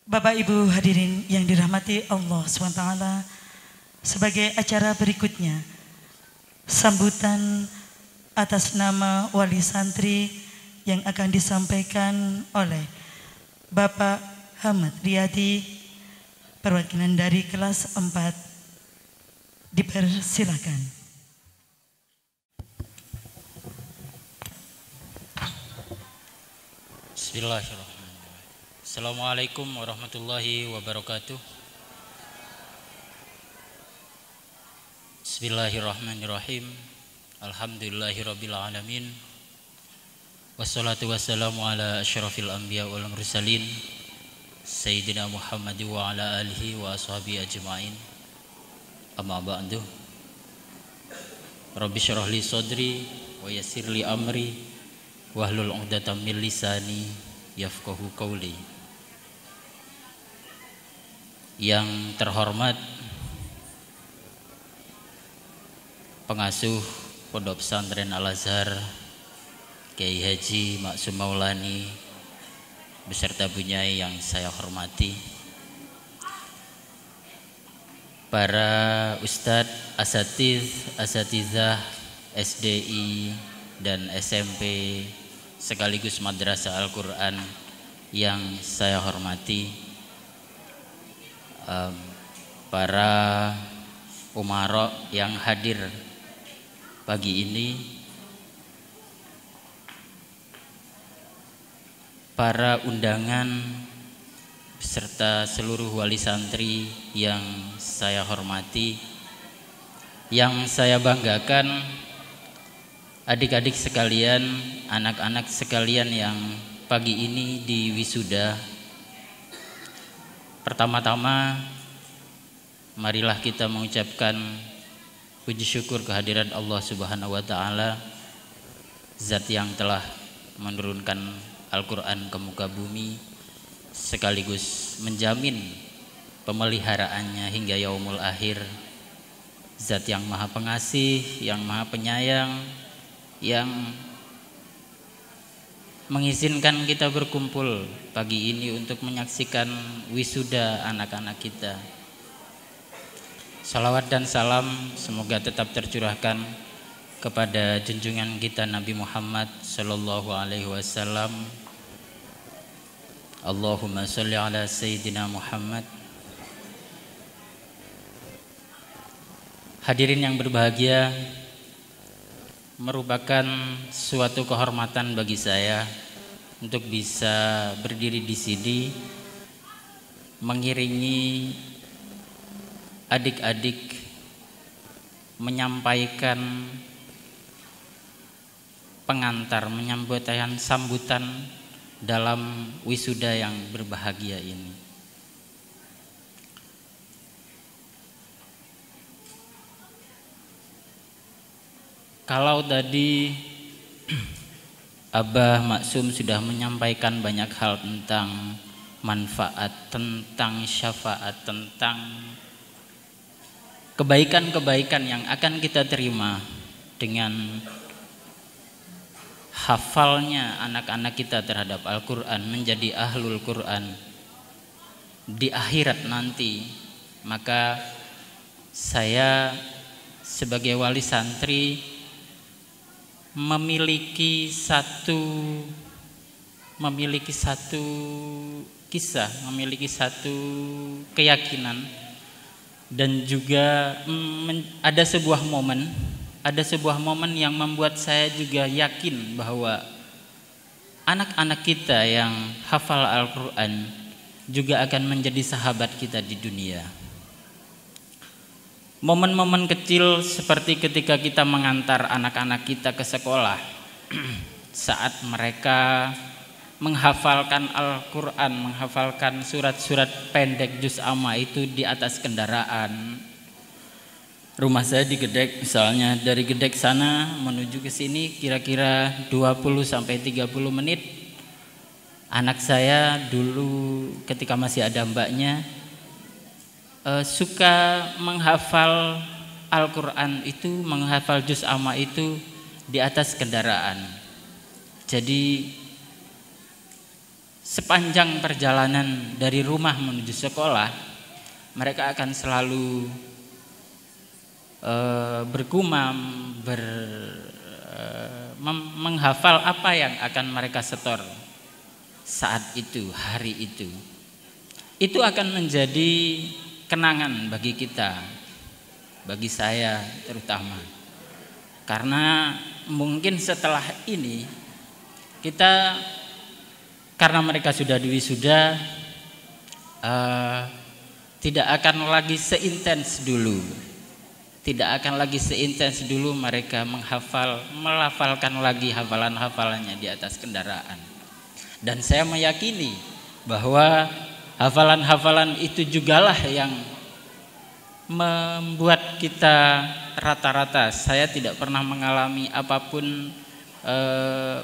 Bapak Ibu hadirin yang dirahmati Allah SWT, sebagai acara berikutnya, sambutan atas nama wali santri yang akan disampaikan oleh Bapak Hamad Riyadi, perwakilan dari kelas 4, dipersilakan. Bismillahirrahmanirrahim. Assalamualaikum warahmatullahi wabarakatuh. Bismillahirrahmanirrahim. Alhamdulillahirabbil alamin. Wassalatu wassalamu ala asyrafil anbiya wal mursalin Sayyidina Muhammad wa ala alihi wa ashabihi ajma'in. Amma ba'du. Rabbi syrah li sadri wa yassir li amri wahlul 'uqdatam min lisani yafqahu qawli. Yang terhormat pengasuh Pondok Pesantren Al-Azhar Kiai Haji Maksum Maulani beserta bunyai yang saya hormati, para ustadz, asatizah SDI dan SMP sekaligus Madrasah Al-Quran yang saya hormati, para umarok yang hadir pagi ini, para undangan beserta seluruh wali santri yang saya hormati, yang saya banggakan, adik-adik sekalian, anak-anak sekalian yang pagi ini di wisuda. Pertama-tama marilah kita mengucapkan puji syukur kehadiran Allah Subhanahu wa taala, zat yang telah menurunkan Al-Qur'an ke muka bumi sekaligus menjamin pemeliharaannya hingga yaumul akhir. Zat yang maha pengasih, yang maha penyayang, yang mengizinkan kita berkumpul pagi ini untuk menyaksikan wisuda anak-anak kita. Salawat dan salam semoga tetap tercurahkan kepada junjungan kita Nabi Muhammad sallallahu alaihi wasallam. Allahumma sholli ala sayyidina Muhammad. Hadirin yang berbahagia, merupakan suatu kehormatan bagi saya untuk bisa berdiri di sini mengiringi adik-adik menyampaikan pengantar, menyampaikan sambutan dalam wisuda yang berbahagia ini. Kalau tadi Abah Maksum sudah menyampaikan banyak hal tentang manfaat, tentang syafaat, tentang kebaikan-kebaikan yang akan kita terima dengan hafalnya anak-anak kita terhadap Al-Quran, menjadi ahlul Quran di akhirat nanti, maka saya sebagai wali santri memiliki satu kisah, memiliki satu keyakinan, dan juga ada sebuah momen yang membuat saya juga yakin bahwa anak-anak kita yang hafal Al-Quran juga akan menjadi sahabat kita di dunia. Momen-momen kecil seperti ketika kita mengantar anak-anak kita ke sekolah, saat mereka menghafalkan Al-Quran, menghafalkan surat-surat pendek juz amma itu di atas kendaraan. Rumah saya di Gedek misalnya, dari Gedek sana menuju ke sini kira-kira 20-30 menit. Anak saya dulu ketika masih ada mbaknya suka menghafal Al-Quran itu, menghafal juz amma itu di atas kendaraan. Jadi sepanjang perjalanan dari rumah menuju sekolah, mereka akan selalu bergumam, menghafal apa yang akan mereka setor saat itu, hari itu. Itu akan menjadi kenangan bagi kita, bagi saya terutama. Karena mungkin setelah ini kita, karena mereka sudah diwisuda, tidak akan lagi seintens dulu. Tidak akan lagi seintens dulu mereka melafalkan lagi hafalan-hafalannya di atas kendaraan. Dan saya meyakini bahwa hafalan-hafalan itu jugalah yang membuat kita rata-rata. Saya tidak pernah mengalami apapun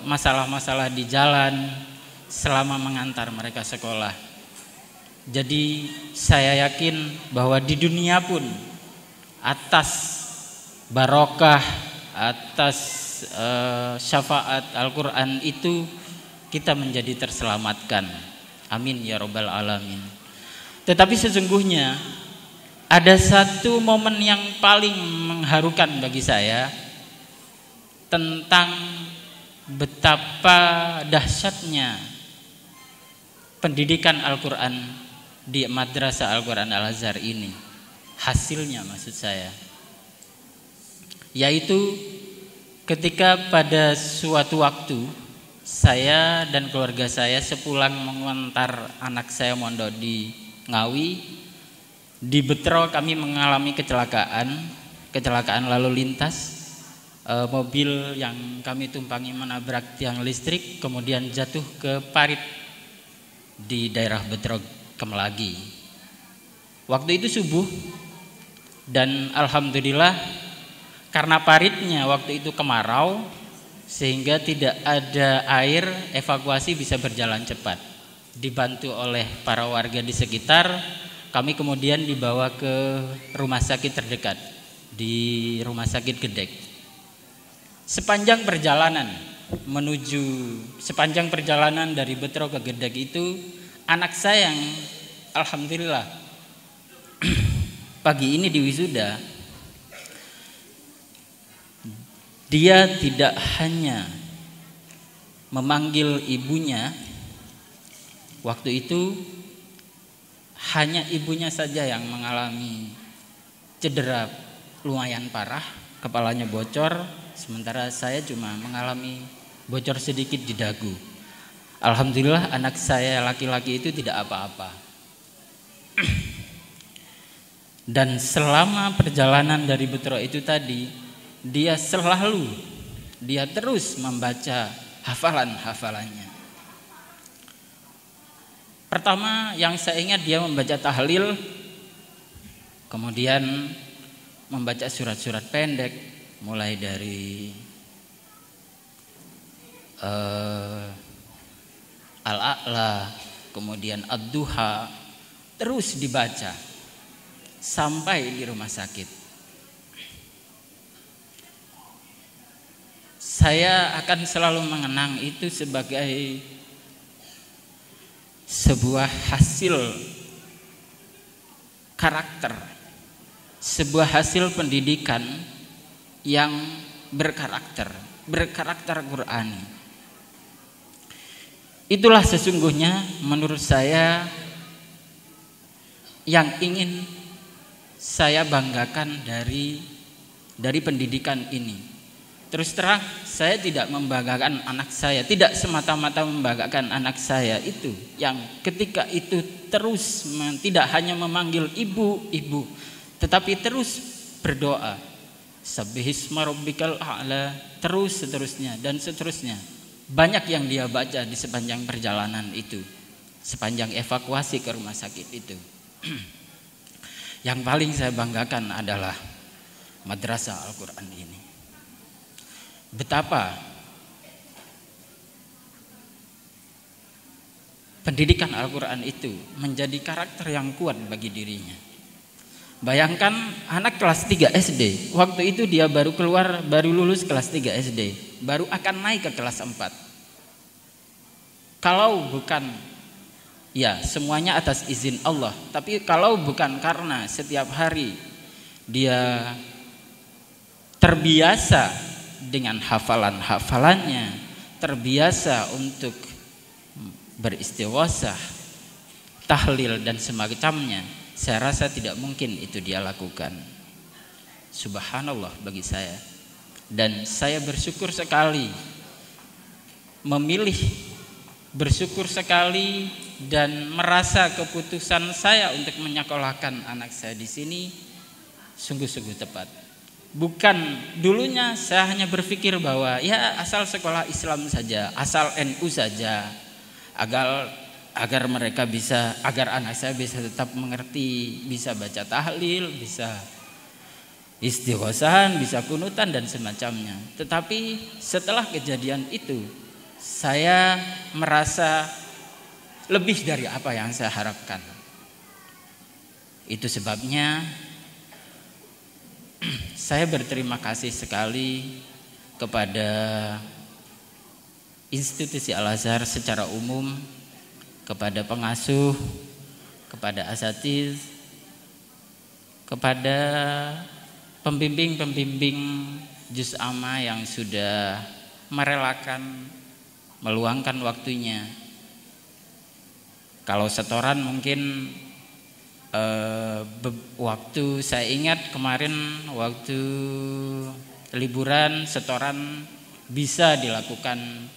masalah-masalah di jalan selama mengantar mereka sekolah. Jadi saya yakin bahwa di dunia pun atas barokah, atas syafaat Al-Quran itu kita menjadi terselamatkan. Amin ya rabbal alamin. Tetapi sesungguhnya ada satu momen yang paling mengharukan bagi saya tentang betapa dahsyatnya pendidikan Al-Quran di Madrasah Al-Quran Al-Azhar ini. Hasilnya maksud saya, yaitu ketika pada suatu waktu saya dan keluarga saya sepulang mengantar anak saya mondok di Ngawi, di Betro kami mengalami kecelakaan lalu lintas. Mobil yang kami tumpangi menabrak tiang listrik, kemudian jatuh ke parit di daerah Betro Kemelagi. Waktu itu subuh, dan alhamdulillah karena paritnya waktu itu kemarau sehingga tidak ada air, evakuasi bisa berjalan cepat. Dibantu oleh para warga di sekitar, kami kemudian dibawa ke rumah sakit terdekat di Rumah Sakit Gedek. Sepanjang perjalanan dari Betro ke Gedek itu, anak saya yang alhamdulillah pagi ini diwisuda, dia tidak hanya memanggil ibunya. Waktu itu hanya ibunya saja yang mengalami cedera lumayan parah, kepalanya bocor, sementara saya cuma mengalami bocor sedikit di dagu. Alhamdulillah anak saya laki-laki itu tidak apa-apa. Dan selama perjalanan dari Betro itu tadi, dia terus membaca hafalan-hafalannya. Pertama yang saya ingat, dia membaca tahlil, kemudian membaca surat-surat pendek mulai dari Al-A'la, kemudian Ad-Duha, terus dibaca sampai di rumah sakit. Saya akan selalu mengenang itu sebagai sebuah hasil karakter, sebuah hasil pendidikan yang berkarakter Qur'ani. Itulah sesungguhnya menurut saya yang ingin saya banggakan dari pendidikan ini. Terus terang, saya tidak membanggakan anak saya, tidak semata-mata membanggakan anak saya itu yang ketika itu terus tidak hanya memanggil ibu, tetapi terus berdoa, Sabbihisma rabbikal a'la, terus seterusnya dan seterusnya. Banyak yang dia baca di sepanjang perjalanan itu, sepanjang evakuasi ke rumah sakit itu. Yang paling saya banggakan adalah Madrasah Al-Quran ini. Betapa pendidikan Al-Quran itu menjadi karakter yang kuat bagi dirinya. Bayangkan anak kelas 3 SD, waktu itu dia baru lulus kelas 3 SD, baru akan naik ke kelas 4. Kalau bukan Ya, semuanya atas izin Allah. Tapi kalau bukan karena setiap hari dia terbiasa dengan hafalan-hafalannya, terbiasa untuk beristighosah, tahlil dan semacamnya, saya rasa tidak mungkin itu dia lakukan. Subhanallah bagi saya. Dan saya bersyukur sekali bersyukur sekali dan merasa keputusan saya untuk menyekolahkan anak saya di sini sungguh-sungguh tepat. Bukan dulunya saya hanya berpikir bahwa ya asal sekolah Islam saja, asal NU saja, agar mereka bisa, agar anak saya bisa tetap mengerti, bisa baca tahlil, bisa istighosahan, bisa kunutan dan semacamnya. Tetapi setelah kejadian itu saya merasa lebih dari apa yang saya harapkan. Itu sebabnya saya berterima kasih sekali kepada institusi Al-Azhar secara umum, kepada pengasuh, kepada asatiz, kepada pembimbing-pembimbing juz amma yang sudah merelakan meluangkan waktunya. Kalau setoran mungkin waktu saya ingat kemarin waktu liburan setoran bisa dilakukan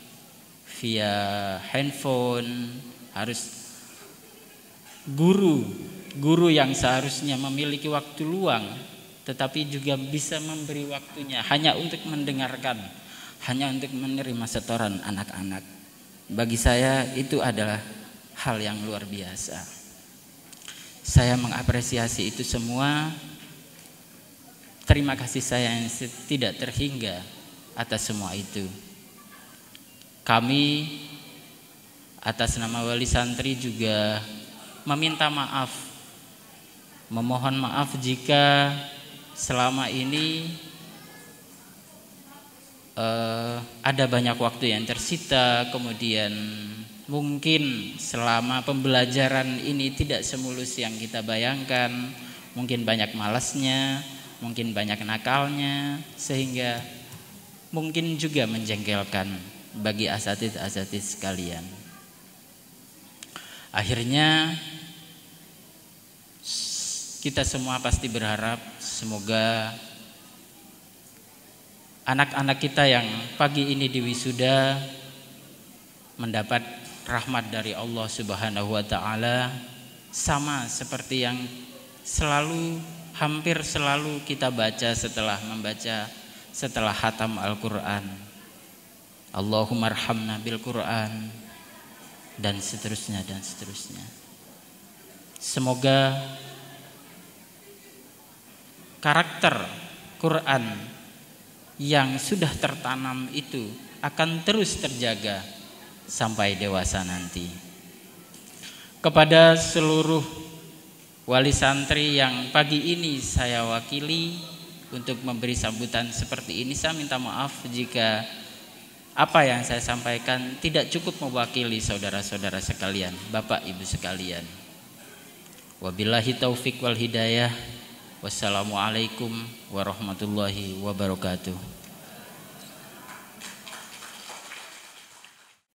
via handphone. Harus guru yang seharusnya memiliki waktu luang tetapi juga bisa memberi waktunya hanya untuk mendengarkan, hanya untuk menerima setoran anak-anak. Bagi saya itu adalah hal yang luar biasa. Saya mengapresiasi itu semua. Terima kasih saya yang tidak terhingga atas semua itu. Kami atas nama wali santri juga meminta maaf, memohon maaf jika selama ini ada banyak waktu yang tersita, kemudian mungkin selama pembelajaran ini tidak semulus yang kita bayangkan, mungkin banyak malasnya, mungkin banyak nakalnya, sehingga mungkin juga menjengkelkan bagi asatidz sekalian. Akhirnya kita semua pasti berharap semoga anak-anak kita yang pagi ini diwisuda mendapat rahmat dari Allah Subhanahu wa taala, sama seperti yang hampir selalu kita baca setelah khatam Al-Qur'an. Allahumma arhamna bil Qur'an dan seterusnya dan seterusnya. Semoga karakter Quran yang sudah tertanam itu akan terus terjaga sampai dewasa nanti. Kepada seluruh wali santri yang pagi ini saya wakili untuk memberi sambutan seperti ini, saya minta maaf jika apa yang saya sampaikan tidak cukup mewakili saudara-saudara sekalian, Bapak Ibu sekalian. Wabillahi taufik wal hidayah. Wassalamualaikum warahmatullahi wabarakatuh.